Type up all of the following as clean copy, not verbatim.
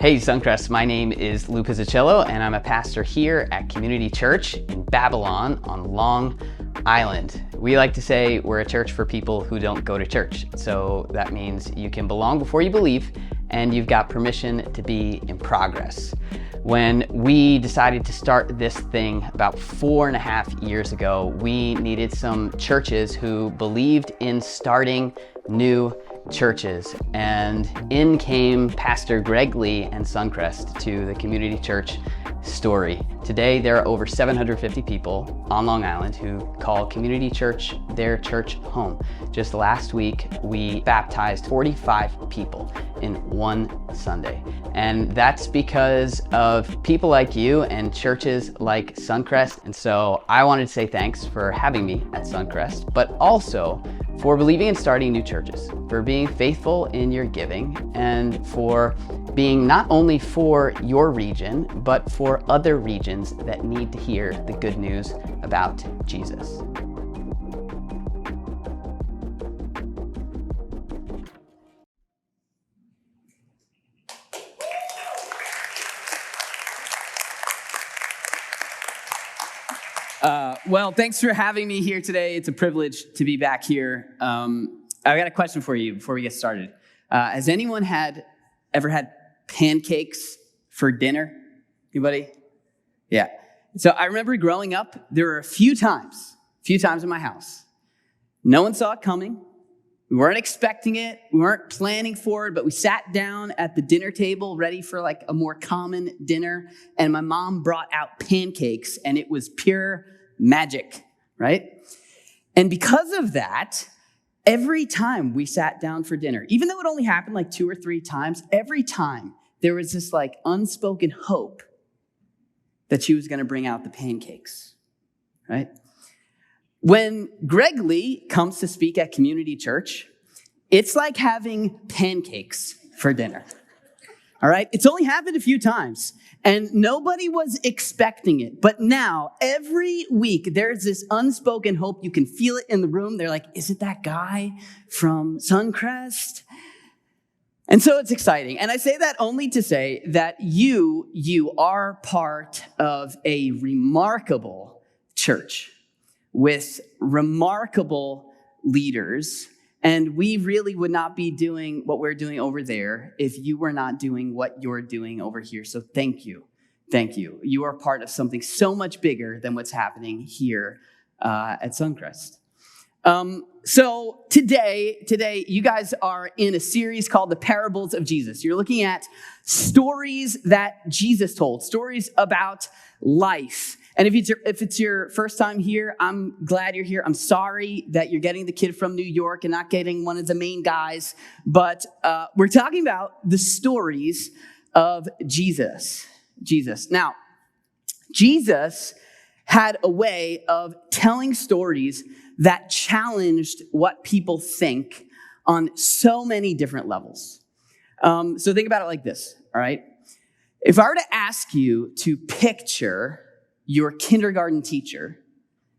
Hey Suncrest, my name is Lou Pizzicello and I'm a pastor here at Community Church in Babylon on Long Island. We like to say we're a church for people who don't go to church. So that means you can belong before you believe and you've got permission to be in progress. When we decided to start this thing about 4.5 years ago, we needed some churches who believed in starting new churches, and in came Pastor Greg Lee and Suncrest to the Community Church story. Today there are over 750 people on Long Island who call Community Church their church home. Just last week we baptized 45 people in one Sunday, and that's because of people like you and churches like Suncrest. And so I wanted to say thanks for having me at Suncrest, but also for believing in starting new churches, for being faithful in your giving, and for being not only for your region, but for other regions that need to hear the good news about Jesus. Well, thanks for having me here today. It's a privilege to be back here. I've got a question for you before we get started. Has anyone ever had pancakes for dinner? Anybody? Yeah. So I remember growing up, there were a few times in my house. No one saw it coming. We weren't expecting it. We weren't planning for it, but we sat down at the dinner table ready for like a more common dinner, and my mom brought out pancakes, and it was pure magic, right? And because of that, every time we sat down for dinner, even though it only happened like 2 or 3 times, every time there was this like unspoken hope that she was going to bring out the pancakes, right? When Greg Lee comes to speak at Community Church, it's like having pancakes for dinner, all right? It's only happened a few times, and nobody was expecting it. But now, every week, there's this unspoken hope. You can feel it in the room. They're like, is it that guy from Suncrest? And so it's exciting. And I say that only to say that you are part of a remarkable church with remarkable leaders. And we really would not be doing what we're doing over there if you were not doing what you're doing over here. So thank you. Thank you. You are part of something so much bigger than what's happening here at Suncrest. So today, you guys are in a series called The Parables of Jesus. You're looking at stories that Jesus told, stories about life. And if it's your first time here, I'm glad you're here. I'm sorry that you're getting the kid from New York and not getting one of the main guys. But we're talking about the stories of Jesus. Now, Jesus had a way of telling stories that challenged what people think on so many different levels. So think about it like this, all right? If I were to ask you to picture your kindergarten teacher,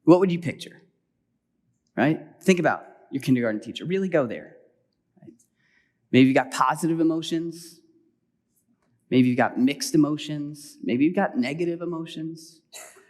what would you picture, right? Think about your kindergarten teacher. Really go there. Right? Maybe you've got positive emotions. Maybe you've got mixed emotions. Maybe you've got negative emotions.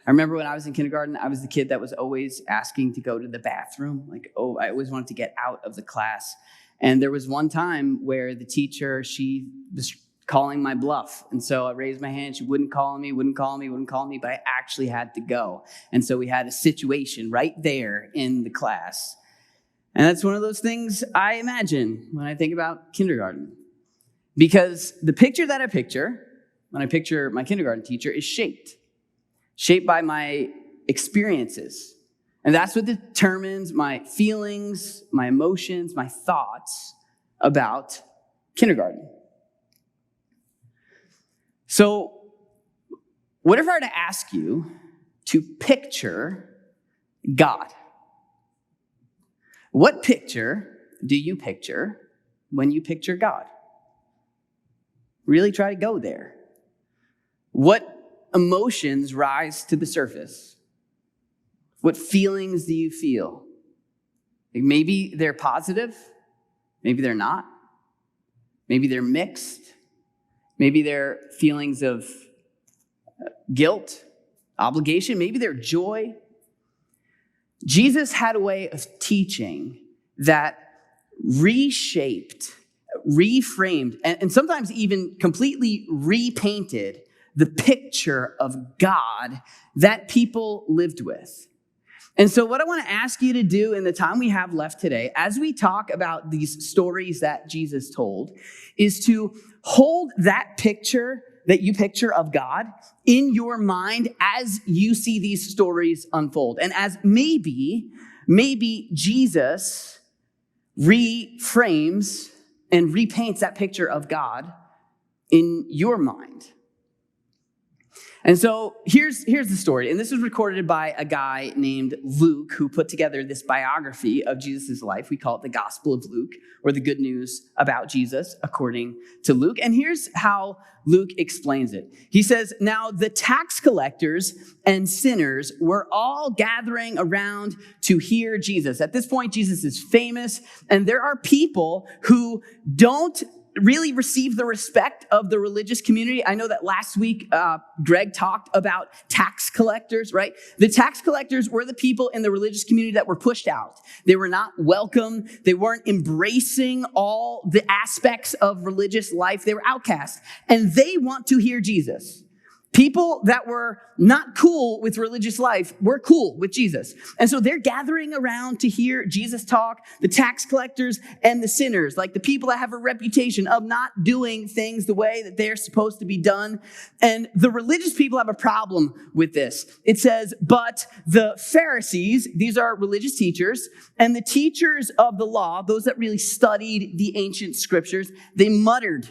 I remember when I was in kindergarten, I was the kid that was always asking to go to the bathroom. I always wanted to get out of the class. And there was one time where the teacher, she was calling my bluff. And so I raised my hand. She wouldn't call me, but I actually had to go. And so we had a situation right there in the class. And that's one of those things I imagine when I think about kindergarten. Because the picture that I picture, when I picture my kindergarten teacher, is shaped by my experiences. And that's what determines my feelings, my emotions, my thoughts about kindergarten. So, what if I were to ask you to picture God? What picture do you picture when you picture God? Really try to go there. What emotions rise to the surface? What feelings do you feel? Maybe they're positive, maybe they're not, maybe they're mixed. Maybe they're feelings of guilt, obligation, maybe they're joy. Jesus had a way of teaching that reshaped, reframed, and sometimes even completely repainted the picture of God that people lived with. And so what I want to ask you to do in the time we have left today, as we talk about these stories that Jesus told, is to hold that picture that you picture of God in your mind as you see these stories unfold. And as maybe Jesus reframes and repaints that picture of God in your mind. And so here's the story. And this was recorded by a guy named Luke, who put together this biography of Jesus' life. We call it the Gospel of Luke, or the good news about Jesus according to Luke. And here's how Luke explains it. He says, "Now the tax collectors and sinners were all gathering around to hear Jesus." At this point, Jesus is famous, and there are people who don't really receive the respect of the religious community. I know that last week, Greg talked about tax collectors, right? The tax collectors were the people in the religious community that were pushed out. They were not welcome. They weren't embracing all the aspects of religious life. They were outcast, and they want to hear Jesus. People that were not cool with religious life were cool with Jesus. And so they're gathering around to hear Jesus talk, the tax collectors and the sinners, like the people that have a reputation of not doing things the way that they're supposed to be done. And the religious people have a problem with this. It says, "But the Pharisees," these are religious teachers, "and the teachers of the law," those that really studied the ancient scriptures, "they muttered."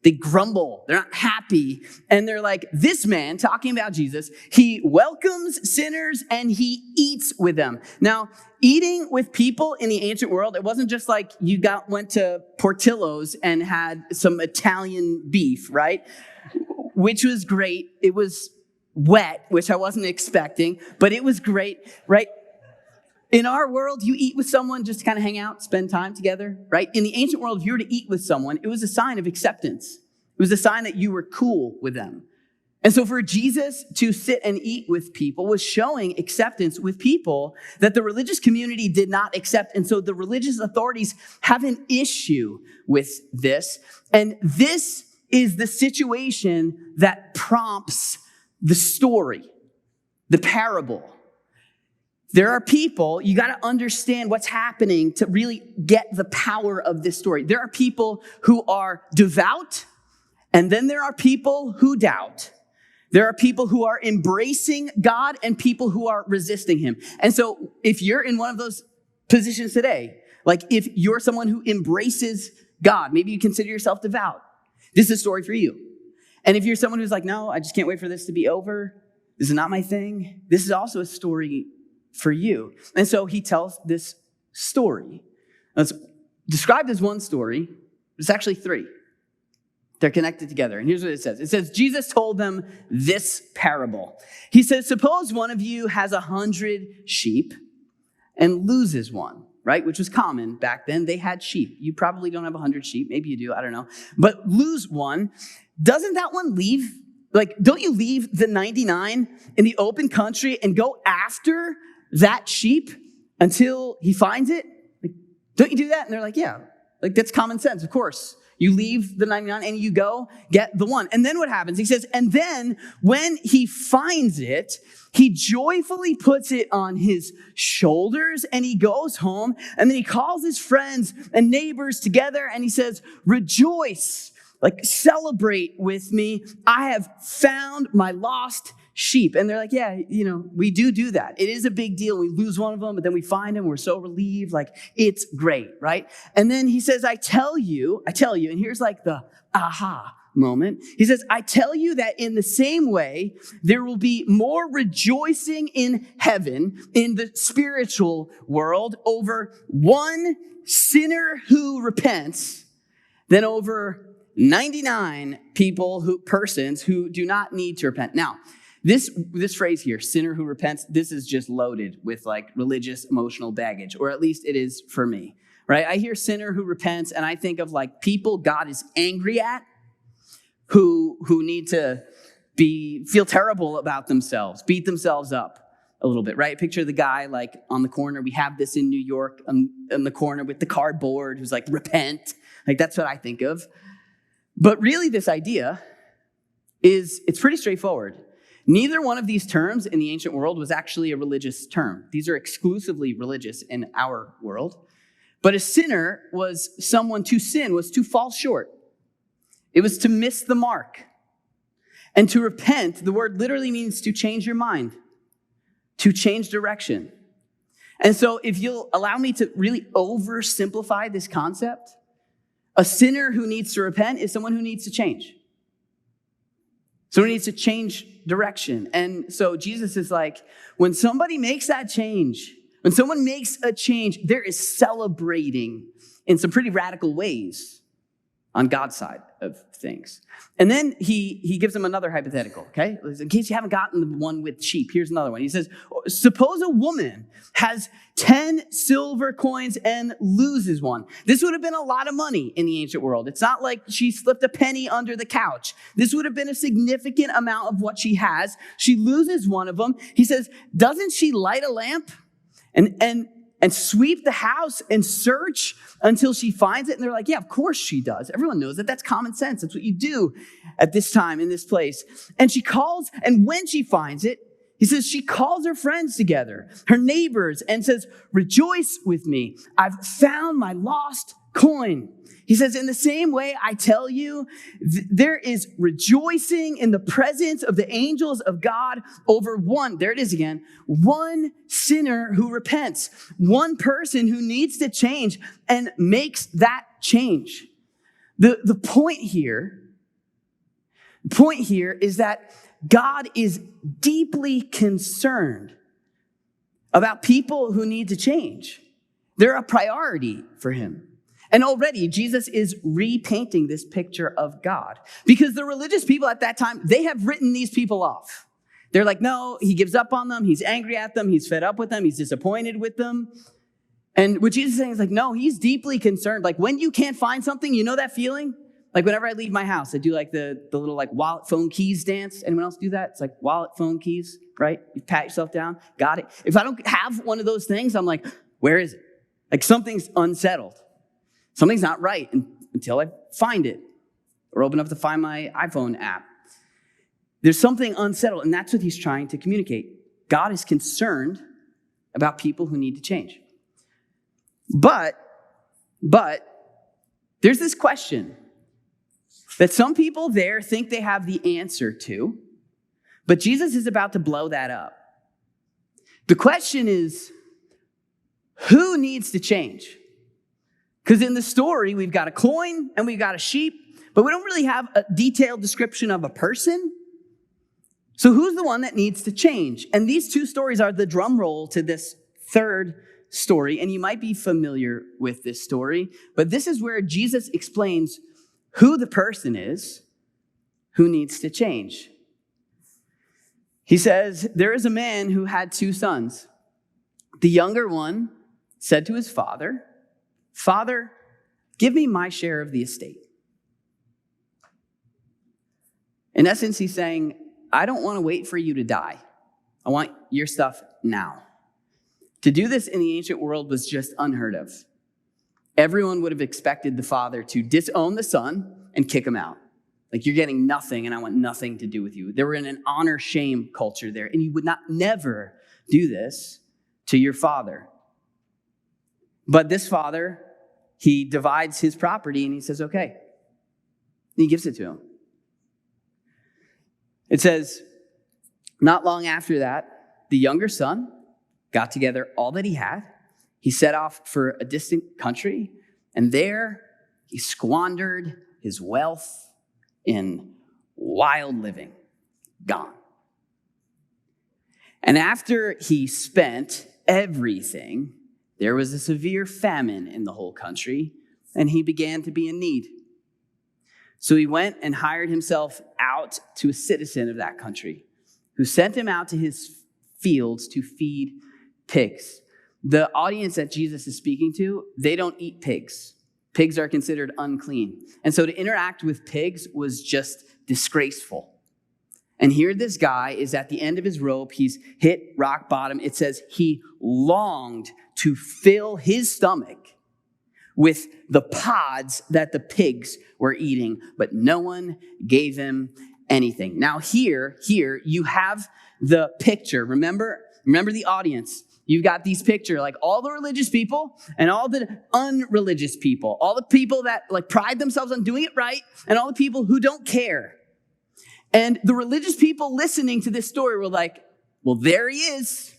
They grumble, they're not happy, and they're like, "This man," talking about Jesus, "he welcomes sinners and he eats with them." Now, eating with people in the ancient world, it wasn't just like you went to Portillo's and had some Italian beef, right? Which was great. It was wet, which I wasn't expecting, but it was great, right? In our world, you eat with someone just to kind of hang out, spend time together, right? In the ancient world, if you were to eat with someone, it was a sign of acceptance. It was a sign that you were cool with them. And so for Jesus to sit and eat with people was showing acceptance with people that the religious community did not accept. And so the religious authorities have an issue with this. And this is the situation that prompts the story, the parable. There are people, you got to understand what's happening to really get the power of this story. There are people who are devout, and then there are people who doubt. There are people who are embracing God and people who are resisting him. And so if you're in one of those positions today, like if you're someone who embraces God, maybe you consider yourself devout, this is a story for you. And if you're someone who's like, "No, I just can't wait for this to be over. This is not my thing," this is also a story for you. And so he tells this story. It's described as one story. It's actually three. They're connected together. And here's what it says. It says, Jesus told them this parable. He says, "Suppose one of you has 100 sheep and loses one," right? Which was common back then. They had sheep. You probably don't have 100 sheep. Maybe you do. I don't know. But lose one. Doesn't that one leave? Like, don't you leave the 99 in the open country and go after that sheep until he finds it? Like, don't you do that? And they're like, "Yeah, like that's common sense, of course. You leave the 99 and you go get the one." And then what happens? He says, "And then when he finds it, he joyfully puts it on his shoulders and he goes home, and then he calls his friends and neighbors together and he says, 'Rejoice, like celebrate with me. I have found my lost sheep.'" And they're like, "Yeah, we do that. It is a big deal. We lose one of them, but then we find him. We're so relieved. Like, it's great, right?" And then he says, I tell you, and here's like the aha moment. He says, "I tell you that in the same way, there will be more rejoicing in heaven, in the spiritual world, over one sinner who repents than over 99 persons who do not need to repent." Now, this phrase here, "sinner who repents," this is just loaded with like religious emotional baggage, or at least it is for me, right? I hear sinner who repents and I think of like people God is angry at who need to feel terrible about themselves, beat themselves up a little bit, right? Picture the guy like on the corner. We have this in New York on the corner with the cardboard who's like, repent. Like, that's what I think of. But really this idea it's pretty straightforward. Neither one of these terms in the ancient world was actually a religious term. These are exclusively religious in our world. But a sinner was someone to sin, was to fall short. It was to miss the mark. And to repent, the word literally means to change your mind, to change direction. And so if you'll allow me to really oversimplify this concept, a sinner who needs to repent is someone who needs to change. Someone needs to change direction. And so Jesus is like, when somebody makes that change, when someone makes a change, there is celebrating in some pretty radical ways on God's side of things. And then he gives them another hypothetical, okay? In case you haven't gotten the one with sheep, here's another one. He says, suppose a woman has 10 silver coins and loses one. This would have been a lot of money in the ancient world. It's not like she slipped a penny under the couch. This would have been a significant amount of what she has. She loses one of them. He says, doesn't she light a lamp and sweep the house and search until she finds it? And they're like, yeah, of course she does. Everyone knows that. That's common sense. That's what you do at this time in this place. And she calls, and when she finds it, he says she calls her friends together, her neighbors, and says, rejoice with me. I've found my lost coin. He says, in the same way, I tell you, there is rejoicing in the presence of the angels of God over one, there it is again, one sinner who repents, one person who needs to change and makes that change. The point here is that God is deeply concerned about people who need to change. They're a priority for him. And already Jesus is repainting this picture of God, because the religious people at that time, they have written these people off. They're like, no, he gives up on them. He's angry at them. He's fed up with them. He's disappointed with them. And what Jesus is saying is like, no, he's deeply concerned. Like when you can't find something, you know that feeling? Like whenever I leave my house, I do like the little like wallet, phone, keys dance. Anyone else do that? It's like wallet, phone, keys, right? You pat yourself down. Got it. If I don't have one of those things, I'm like, where is it? Like something's unsettled. Something's not right until I find it or open up to find my iPhone app. There's something unsettled, and that's what he's trying to communicate. God is concerned about people who need to change. But there's this question that some people there think they have the answer to, but Jesus is about to blow that up. The question is, who needs to change? Because in the story, we've got a coin and we've got a sheep, but we don't really have a detailed description of a person. So who's the one that needs to change? And these two stories are the drum roll to this third story. And you might be familiar with this story, but this is where Jesus explains who the person is who needs to change. He says, there is a man who had 2 sons. The younger one said to his father, Father, give me my share of the estate. In essence, he's saying, I don't want to wait for you to die. I want your stuff now. To do this in the ancient world was just unheard of. Everyone would have expected the father to disown the son and kick him out. Like, you're getting nothing and I want nothing to do with you. They were in an honor-shame culture there, and you would never do this to your father. But this father, he divides his property and he says, okay. And he gives it to him. It says, not long after that, the younger son got together all that he had. He set off for a distant country, and there he squandered his wealth in wild living. Gone. And after he spent everything, there was a severe famine in the whole country, and he began to be in need. So he went and hired himself out to a citizen of that country, who sent him out to his fields to feed pigs. The audience that Jesus is speaking to, they don't eat pigs. Pigs are considered unclean. And so to interact with pigs was just disgraceful. And here this guy is at the end of his rope. He's hit rock bottom. It says he longed to fill his stomach with the pods that the pigs were eating, but no one gave him anything. Now here you have the picture. Remember the audience. You've got these picture, like all the religious people and all the unreligious people, all the people that like pride themselves on doing it right, and all the people who don't care. And the religious people listening to this story were like, well, there he is.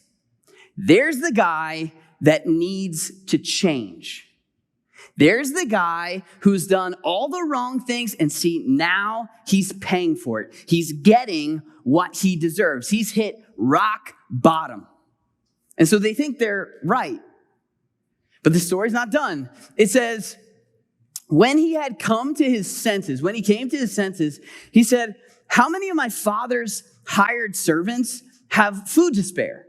There's the guy that needs to change. There's the guy who's done all the wrong things, and see, now he's paying for it. He's getting what he deserves. He's hit rock bottom. And so they think they're right. But the story's not done. It says, when he had come to his senses, when he came to his senses, he said, how many of my father's hired servants have food to spare?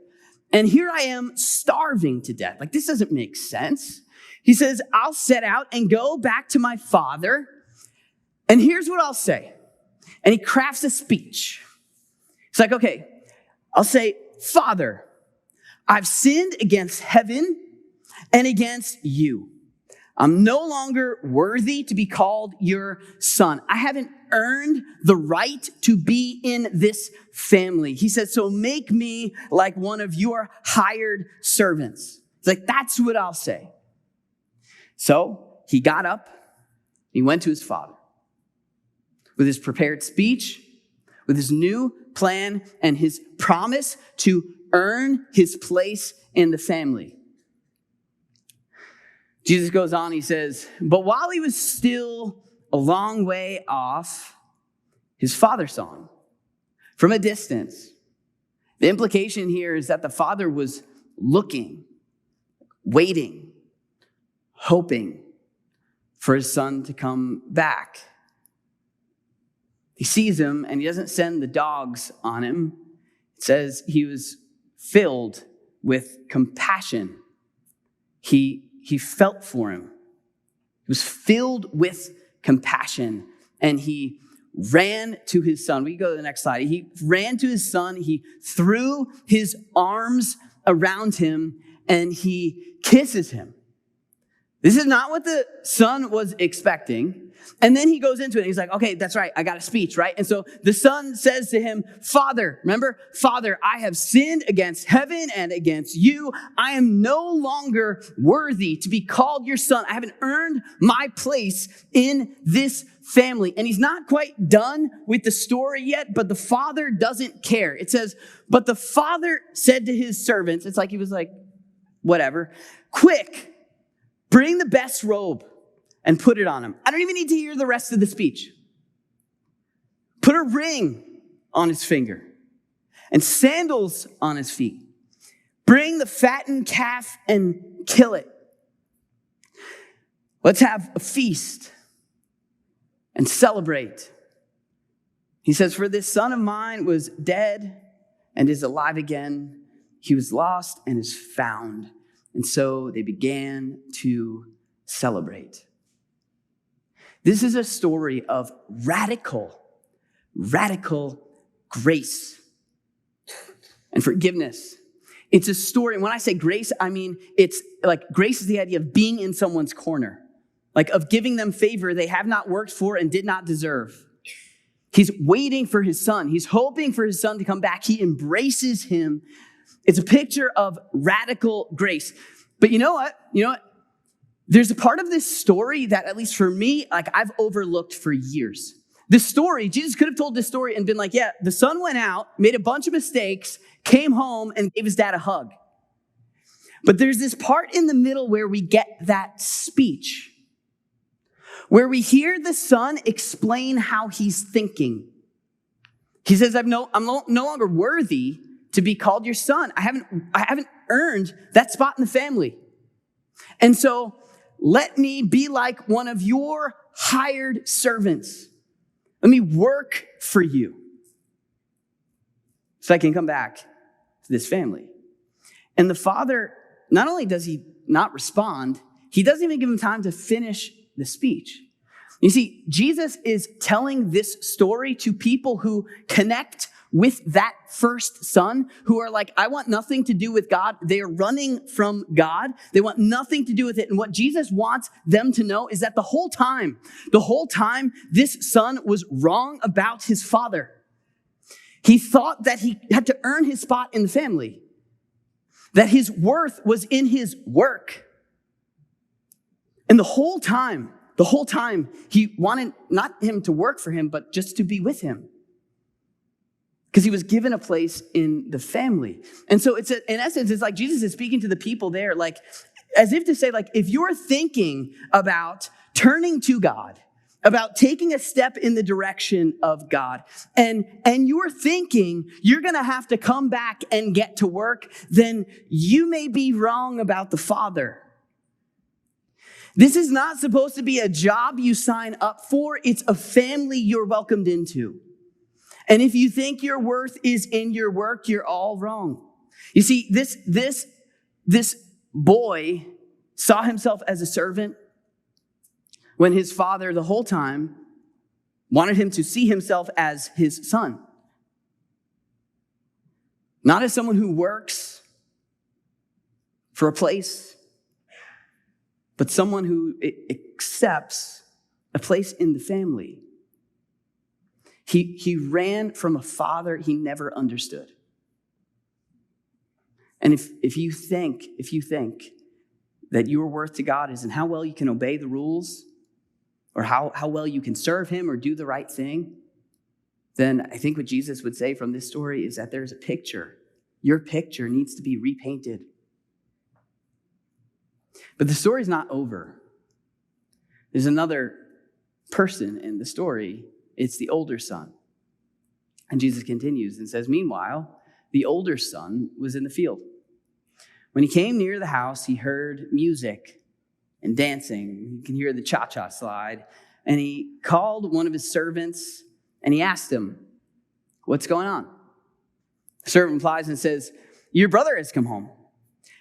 And here I am starving to death. Like, this doesn't make sense. He says, I'll set out and go back to my father. And here's what I'll say. And he crafts a speech. It's like, okay, I'll say, Father, I've sinned against heaven and against you. I'm no longer worthy to be called your son. I haven't earned the right to be in this family. He says, so make me like one of your hired servants. It's like, that's what I'll say. So he got up, he went to his father with his prepared speech, with his new plan, and his promise to earn his place in the family. Jesus goes on, he says, but while he was still a long way off, his father saw him from a distance. The implication here is that the father was looking, waiting, hoping for his son to come back. He sees him and he doesn't send the dogs on him. It says he was filled with compassion. He felt for him. He was filled with compassion, and he ran to his son. We go to the next slide. He ran to his son. He threw his arms around him, and he kisses him. This is not what the son was expecting. And then he goes into it. And he's like, okay, that's right. I got a speech, right? And so the son says to him, Father, remember? Father, I have sinned against heaven and against you. I am no longer worthy to be called your son. I haven't earned my place in this family. And he's not quite done with the story yet, but the father doesn't care. It says, but the father said to his servants, it's like he was like, whatever, quick, bring the best robe and put it on him. I don't even need to hear the rest of the speech. Put a ring on his finger and sandals on his feet. Bring the fattened calf and kill it. Let's have a feast and celebrate. He says, for this son of mine was dead and is alive again. He was lost and is found. And so they began to celebrate. This is a story of radical grace and forgiveness. It's a story, and when I say grace, I mean it's like grace is the idea of being in someone's corner, like of giving them favor they have not worked for and did not deserve. He's waiting for his son. He's hoping for his son to come back. He embraces him. It's a picture of radical grace. But you know what? There's a part of this story that, at least for me, like I've overlooked for years. This story, Jesus could have told this story and been like, yeah, the son went out, made a bunch of mistakes, came home and gave his dad a hug. But there's this part in the middle where we get that speech, where we hear the son explain how he's thinking. He says, I'm no longer worthy to be called your son. I haven't earned that spot in the family. And so let me be like one of your hired servants. Let me work for you so I can come back to this family. And the father, not only does he not respond, he doesn't even give him time to finish the speech. You see, Jesus is telling this story to people who connect with that first son, who are like, I want nothing to do with God. They are running from God. They want nothing to do with it. And what Jesus wants them to know is that the whole time, this son was wrong about his father. He thought that he had to earn his spot in the family, that his worth was in his work. And the whole time, he wanted not him to work for him, but just to be with him. Because he was given a place in the family. And so in essence, it's like Jesus is speaking to the people there, like, as if to say, like, if you're thinking about turning to God, about taking a step in the direction of God, and you're thinking you're going to have to come back and get to work, then you may be wrong about the Father. This is not supposed to be a job you sign up for. It's a family you're welcomed into. And if you think your worth is in your work, you're all wrong. You see, this boy saw himself as a servant when his father the whole time wanted him to see himself as his son. Not as someone who works for a place, but someone who accepts a place in the family. He ran from a father he never understood. And if you think that your worth to God is in how well you can obey the rules, or how well you can serve him or do the right thing, then I think what Jesus would say from this story is that there's a picture. Your picture needs to be repainted. But the story's not over. There's another person in the story. It's the older son. And Jesus continues and says, meanwhile, the older son was in the field. When he came near the house, he heard music and dancing. You can hear the cha-cha slide. And he called one of his servants and he asked him, what's going on? The servant replies and says, your brother has come home,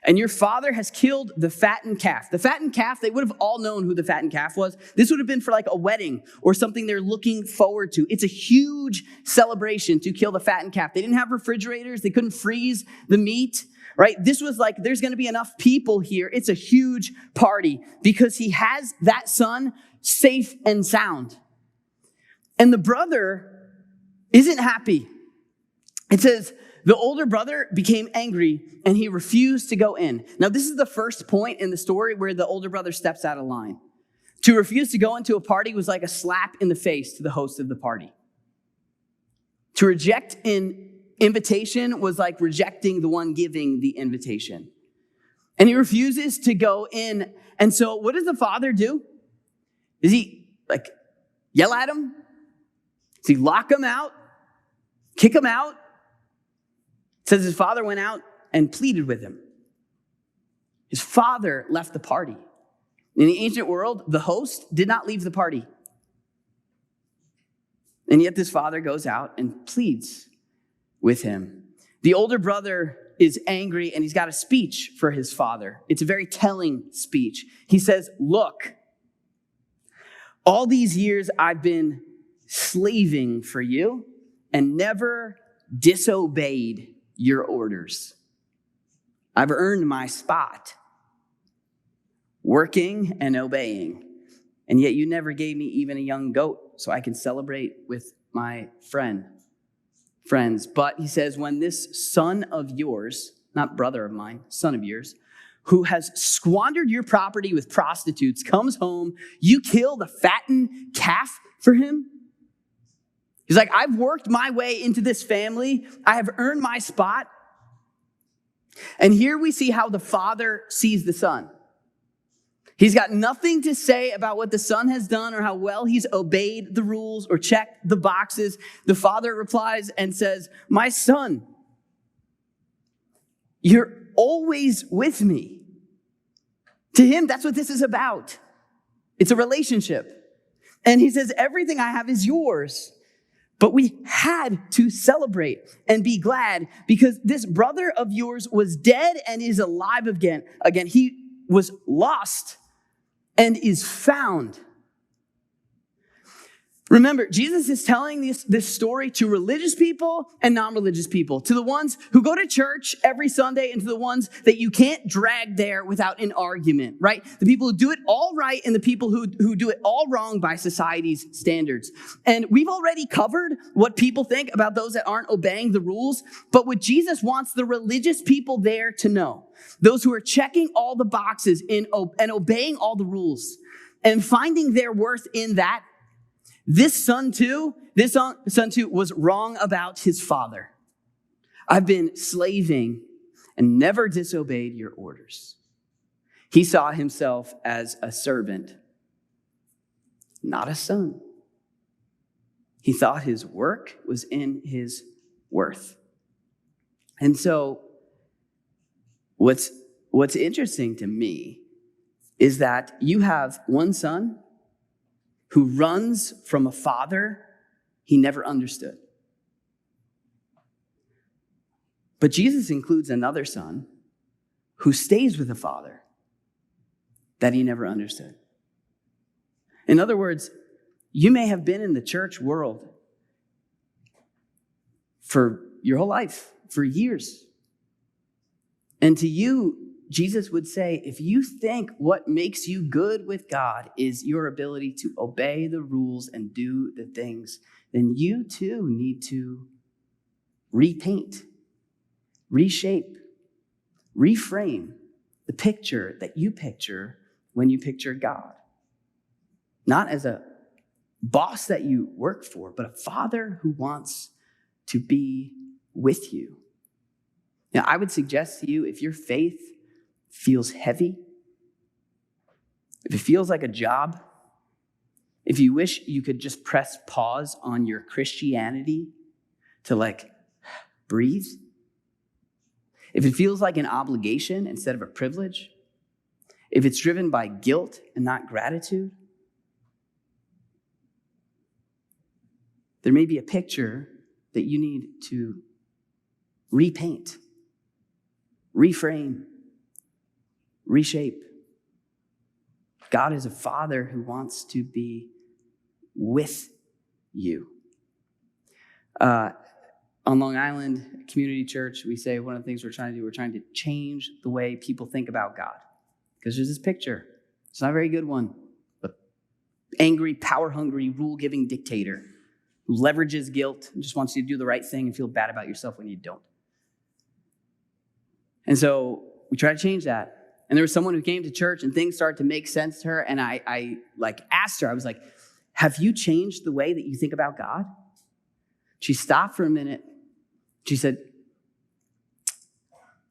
and your father has killed the fattened calf. The fattened calf, they would have all known who the fattened calf was. This would have been for like a wedding or something they're looking forward to. It's a huge celebration to kill the fattened calf. They didn't have refrigerators. They couldn't freeze the meat, right? This was like, there's going to be enough people here. It's a huge party because he has that son safe and sound. And the brother isn't happy. It says, the older brother became angry and he refused to go in. Now, this is the first point in the story where the older brother steps out of line. To refuse to go into a party was like a slap in the face to the host of the party. To reject an invitation was like rejecting the one giving the invitation. And he refuses to go in. And so what does the father do? Does he like yell at him? Does he lock him out? Kick him out? It says his father went out and pleaded with him. His father left the party. In the ancient world, the host did not leave the party. And yet this father goes out and pleads with him. The older brother is angry and he's got a speech for his father. It's a very telling speech. He says, look, all these years I've been slaving for you and never disobeyed your orders. I've earned my spot, working and obeying. And yet you never gave me even a young goat so I can celebrate with my friends. But he says, when this son of yours, not brother of mine, son of yours, who has squandered your property with prostitutes, comes home, you kill the fattened calf for him? He's like, I've worked my way into this family. I have earned my spot. And here we see how the father sees the son. He's got nothing to say about what the son has done or how well he's obeyed the rules or checked the boxes. The father replies and says, my son, you're always with me. To him, that's what this is about. It's a relationship. And he says, everything I have is yours. But we had to celebrate and be glad because this brother of yours was dead and is alive again. He was lost and is found. Remember, Jesus is telling this story to religious people and non-religious people, to the ones who go to church every Sunday and to the ones that you can't drag there without an argument, right? The people who do it all right and the people who do it all wrong by society's standards. And we've already covered what people think about those that aren't obeying the rules, but what Jesus wants the religious people there to know, those who are checking all the boxes and obeying all the rules and finding their worth in that, this son too was wrong about his father. I've been slaving and never disobeyed your orders. He saw himself as a servant, not a son. He thought his work was in his worth. And so what's interesting to me is that you have one son who runs from a father he never understood. But Jesus includes another son who stays with a father that he never understood. In other words, you may have been in the church world for your whole life, for years. And to you, Jesus would say, if you think what makes you good with God is your ability to obey the rules and do the things, then you too need to repaint, reshape, reframe the picture that you picture when you picture God. Not as a boss that you work for, but a father who wants to be with you. Now, I would suggest to you, if your faith feels heavy, if it feels like a job, if you wish you could just press pause on your Christianity to breathe, if it feels like an obligation instead of a privilege, if it's driven by guilt and not gratitude, there may be a picture that you need to repaint, reframe, reshape. God is a father who wants to be with you. On Long Island Community Church, we say one of the things we're trying to change the way people think about God. Because there's this picture. It's not a very good one. But angry, power-hungry, rule-giving dictator who leverages guilt and just wants you to do the right thing and feel bad about yourself when you don't. And so we try to change that. And there was someone who came to church and things started to make sense to her. And I asked her, I was like, have you changed the way that you think about God? She stopped for a minute. She said,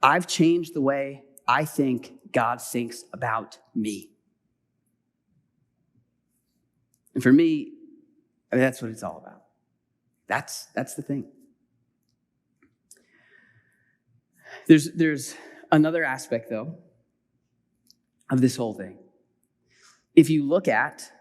I've changed the way I think God thinks about me. And for me, that's what it's all about. That's the thing. There's another aspect, though, of this whole thing. If you look at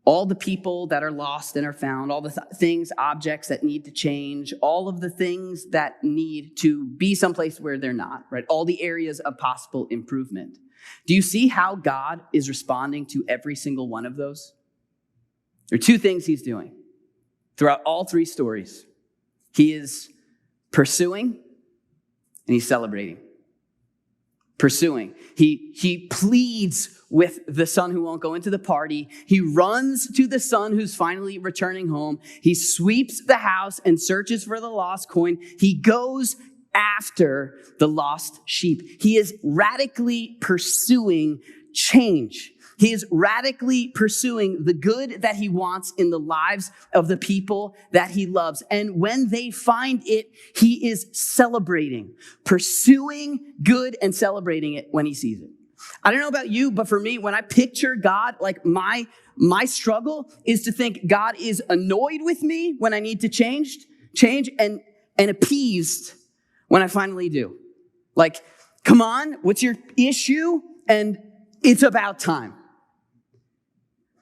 all the people that are lost and are found, all the things, objects that need to change, all of the things that need to be someplace where they're not, right? All the areas of possible improvement. Do you see how God is responding to every single one of those? There are two things he's doing throughout all three stories. He is pursuing and he's celebrating. Pursuing. He pleads with the son who won't go into the party. He runs to the son who's finally returning home. He sweeps the house and searches for the lost coin. He goes after the lost sheep. He is radically pursuing change. He is radically pursuing the good that he wants in the lives of the people that he loves. And when they find it, he is celebrating, pursuing good and celebrating it when he sees it. I don't know about you, but for me, when I picture God, my struggle is to think God is annoyed with me when I need to change and appeased when I finally do. Come on, what's your issue? And it's about time.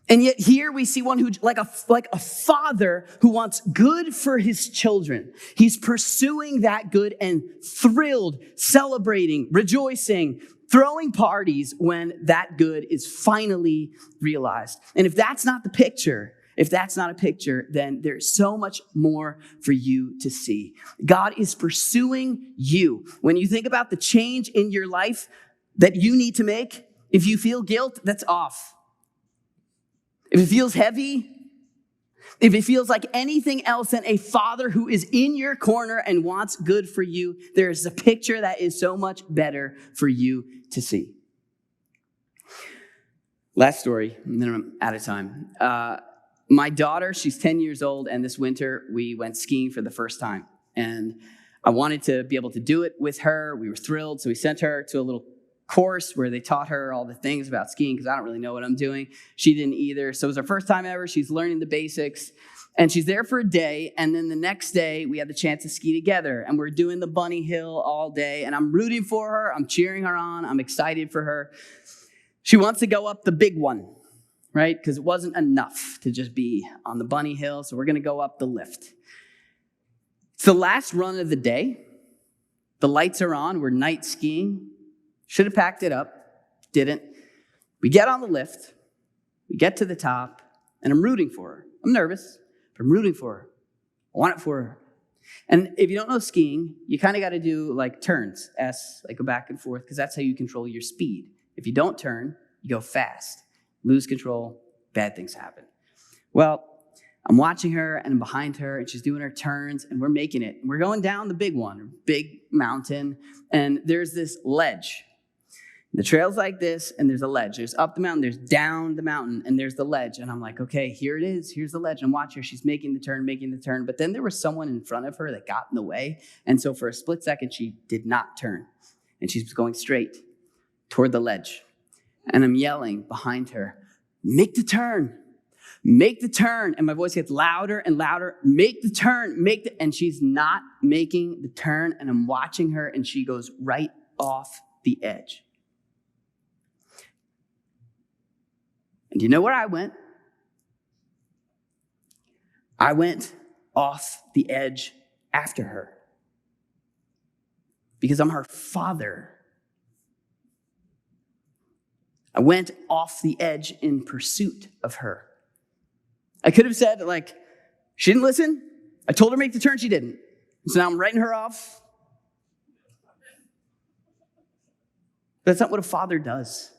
And yet here we see one who, like a father who wants good for his children. He's pursuing that good and thrilled, celebrating, rejoicing, throwing parties when that good is finally realized. And if that's not the picture, if that's not a picture, then there's so much more for you to see. God is pursuing you. When you think about the change in your life that you need to make, if you feel guilt, that's off. If it feels heavy, if it feels like anything else than a father who is in your corner and wants good for you, there is a picture that is so much better for you to see. Last story, and then I'm out of time. My daughter, she's 10 years old, and this winter we went skiing for the first time. And I wanted to be able to do it with her. We were thrilled, so we sent her to a little course where they taught her all the things about skiing because I don't really know what I'm doing. She didn't either. So it was her first time ever. She's learning the basics. And she's there for a day. And then the next day, we had the chance to ski together. And we're doing the bunny hill all day. And I'm rooting for her. I'm cheering her on. I'm excited for her. She wants to go up the big one, right? Because it wasn't enough to just be on the bunny hill. So we're going to go up the lift. It's the last run of the day. The lights are on. We're night skiing. Should have packed it up, didn't. We get on the lift, we get to the top, and I'm rooting for her. I'm nervous, but I'm rooting for her. I want it for her. And if you don't know skiing, you kind of got to do like turns, like go back and forth, because that's how you control your speed. If you don't turn, you go fast, lose control, bad things happen. Well, I'm watching her and I'm behind her and she's doing her turns and we're making it. We're going down the big one, big mountain, and there's this ledge. The trail's like this, and there's a ledge. There's up the mountain, there's down the mountain, and there's the ledge. And I'm like, okay, here it is. Here's the ledge. And watch her. She's making the turn. But then there was someone in front of her that got in the way. And so for a split second, she did not turn. And she's going straight toward the ledge. And I'm yelling behind her, make the turn. Make the turn. And my voice gets louder and louder. Make the turn. And she's not making the turn. And I'm watching her, and she goes right off the edge. And you know where I went? I went off the edge after her because I'm her father. I went off the edge in pursuit of her. I could have said, she didn't listen. I told her to make the turn. She didn't. So now I'm writing her off. But that's not what a father does.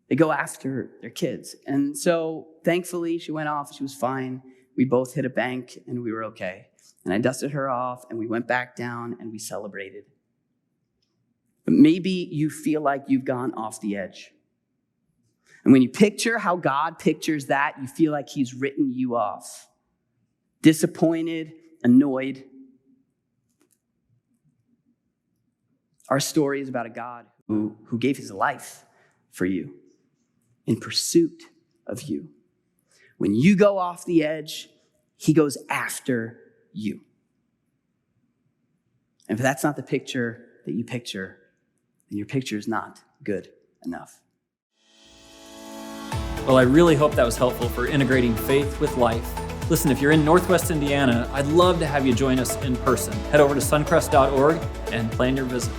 They go after their kids. And so thankfully she went off. She was fine. We both hit a bank and we were okay. And I dusted her off and we went back down and we celebrated. But maybe you feel like you've gone off the edge. And when you picture how God pictures that, you feel like he's written you off. Disappointed, annoyed. Our story is about a God who gave his life for you, in pursuit of you. When you go off the edge, he goes after you. And if that's not the picture that you picture, then your picture is not good enough. Well, I really hope that was helpful for integrating faith with life. Listen, if you're in Northwest Indiana, I'd love to have you join us in person. Head over to suncrest.org and plan your visit.